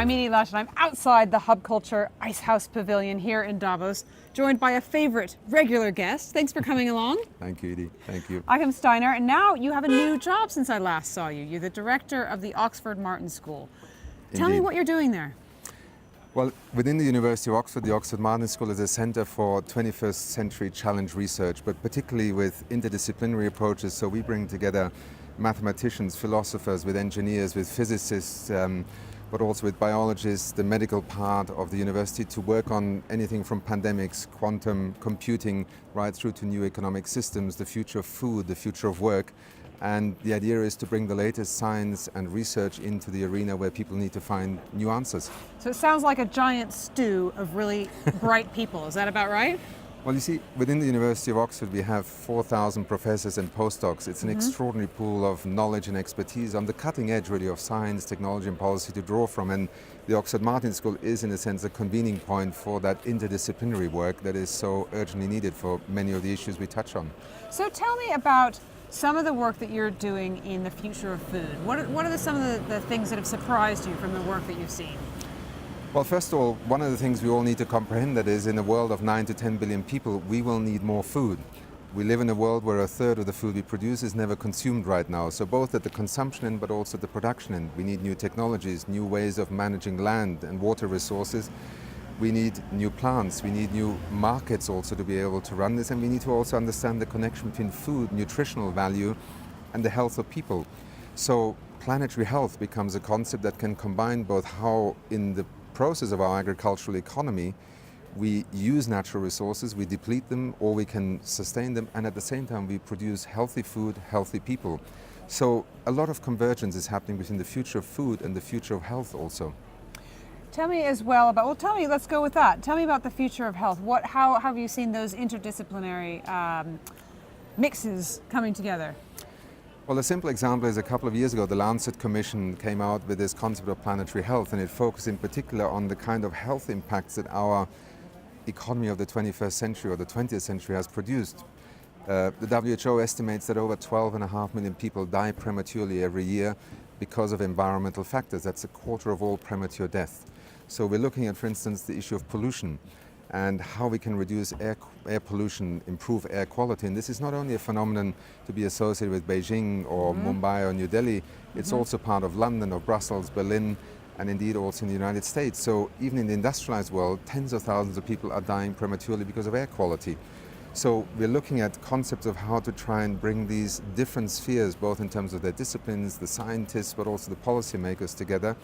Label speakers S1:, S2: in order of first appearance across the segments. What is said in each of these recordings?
S1: I'm Edie Lush and I'm outside the Hub Culture Ice House Pavilion here in Davos, joined by a favorite regular guest. Thanks for coming along.
S2: Thank you, Edie. Thank you.
S1: Achim Steiner, and now you have a new job since I last saw you. You're the director of the Oxford Martin School. Tell me what you're doing there.
S2: Well, within the University of Oxford, the Oxford Martin School is a centre for 21st century challenge research, but particularly with interdisciplinary approaches. So we bring together mathematicians, philosophers, with engineers, with physicists, but also with biologists, the medical part of the university, to work on anything from pandemics, quantum computing, right through to new economic systems, the future of food, the future of work. And the idea is to bring the latest science and research into the arena where people need to find new answers.
S1: So it sounds like a giant stew of really bright people. Is that about right?
S2: Well, you see, within the University of Oxford, we have 4,000 professors and postdocs. It's an extraordinary pool of knowledge and expertise on the cutting edge, really, of science, technology and policy to draw from. And the Oxford Martin School is, in a sense, a convening point for that interdisciplinary work that is so urgently needed for many of the issues we touch on.
S1: So tell me about some of the work that you're doing in the future of food. What are some of the things that have surprised you from the work that you've seen?
S2: Well, first of all, one of the things we all need to comprehend that is, in a world of 9 to 10 billion people, we will need more food. We live in a world where a third of the food we produce is never consumed right now. So both at the consumption end, but also at the production end, we need new technologies, new ways of managing land and water resources. We need new plants, we need new markets also to be able to run this, and we need to also understand the connection between food, nutritional value, and the health of people. So planetary health becomes a concept that can combine both how in the process of our agricultural economy we use natural resources, we deplete them, or we can sustain them, and at the same time we produce healthy food, healthy people. So a lot of convergence is happening between the future of food and the future of health also.
S1: Tell me as well about, let's go with that. Tell me about the future of health. How have you seen those interdisciplinary mixes coming together?
S2: Well, a simple example is a couple of years ago, the Lancet Commission came out with this concept of planetary health, and it focused in particular on the kind of health impacts that our economy of the 21st century or the 20th century has produced. The WHO estimates that over 12.5 million people die prematurely every year because of environmental factors. That's a quarter of all premature death. So we're looking at, for instance, the issue of pollution and how we can reduce air pollution, improve air quality. And this is not only a phenomenon to be associated with Beijing or Mumbai or New Delhi, it's also part of London or Brussels, Berlin, and indeed also in the United States. So even in the industrialized world, tens of thousands of people are dying prematurely because of air quality. So we're looking at concepts of how to try and bring these different spheres, both in terms of their disciplines, the scientists, but also the policymakers together.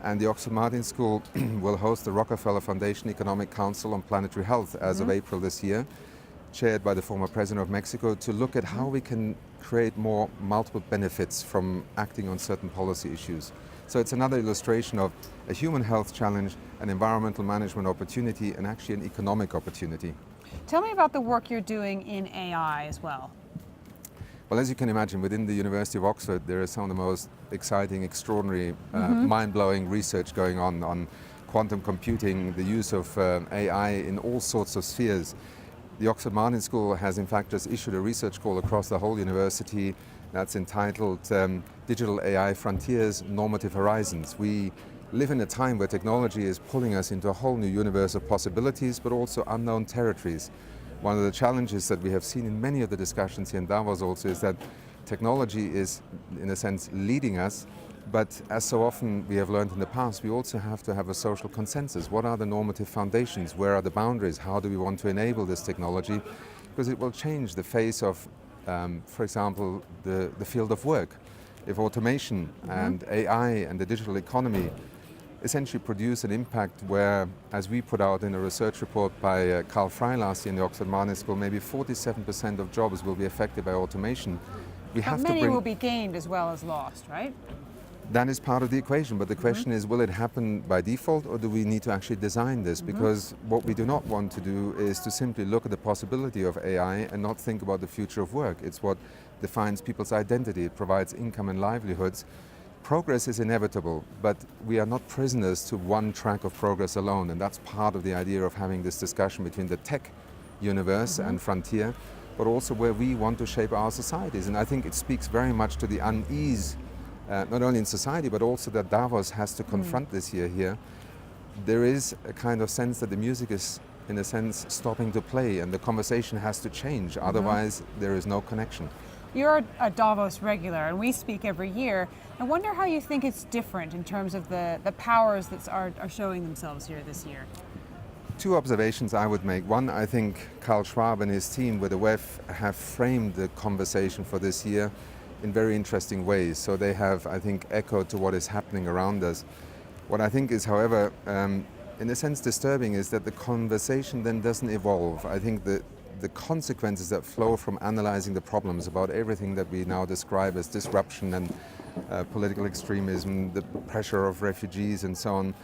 S2: And the Oxford Martin School will host the Rockefeller Foundation Economic Council on Planetary Health as of April this year, chaired by the former president of Mexico, to look at how we can create more multiple benefits from acting on certain policy issues. So it's another illustration of a human health challenge, an environmental management opportunity, and actually an economic opportunity.
S1: Tell me about the work you're doing in AI as well.
S2: Well, as you can imagine, within the University of Oxford, there is some of the most exciting, extraordinary, mind-blowing research going on quantum computing, the use of AI in all sorts of spheres. The Oxford Martin School has in fact just issued a research call across the whole university that's entitled Digital AI Frontiers, Normative Horizons. We live in a time where technology is pulling us into a whole new universe of possibilities, but also unknown territories. One of the challenges that we have seen in many of the discussions here in Davos also is that technology is, in a sense, leading us, but as so often we have learned in the past, we also have to have a social consensus. What are the normative foundations? Where are the boundaries? How do we want to enable this technology? Because it will change the face of, for example, the field of work. If automation and AI and the digital economy essentially produce an impact where, as we put out in a research report by Carl Frey last year in the Oxford Martin School, maybe 47% of jobs will be affected by automation.
S1: But many will be gained as well as lost, right?
S2: That is part of the equation, but the question is, will it happen by default, or do we need to actually design this? Because what we do not want to do is to simply look at the possibility of AI and not think about the future of work. It's what defines people's identity. It provides income and livelihoods. Progress is inevitable, but we are not prisoners to one track of progress alone, and that's part of the idea of having this discussion between the tech universe and frontier, but also where we want to shape our societies. And I think it speaks very much to the unease not only in society but also that Davos has to confront this year here, there is a kind of sense that the music is, in a sense, stopping to play and the conversation has to change. Otherwise, there is no connection.
S1: You're a Davos regular, and we speak every year. I wonder how you think it's different in terms of the powers that are showing themselves here this year.
S2: Two observations I would make. One, I think Karl Schwab and his team with the WEF have framed the conversation for this year in very interesting ways. So they have, I think, echoed to what is happening around us. What I think is, however, in a sense disturbing is that the conversation then doesn't evolve. I think the consequences that flow from analyzing the problems about everything that we now describe as disruption and political extremism, the pressure of refugees and so on,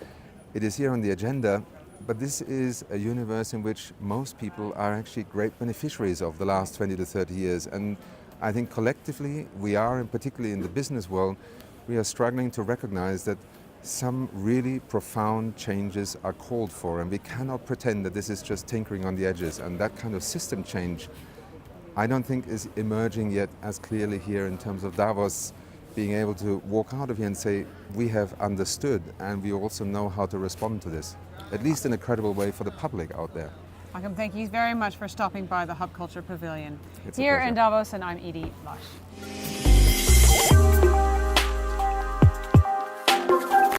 S2: it is here on the agenda. But this is a universe in which most people are actually great beneficiaries of the last 20 to 30 years. And I think collectively we are, and particularly in the business world, we are struggling to recognize that some really profound changes are called for, and we cannot pretend that this is just tinkering on the edges. And that kind of system change, I don't think is emerging yet as clearly here in terms of Davos being able to walk out of here and say, we have understood and we also know how to respond to this, at least in a credible way for the public out there.
S1: Achim, thank you very much for stopping by the Hub Culture Pavilion
S2: It's
S1: here
S2: a pleasure.
S1: in Davos, and I'm Edie Lush.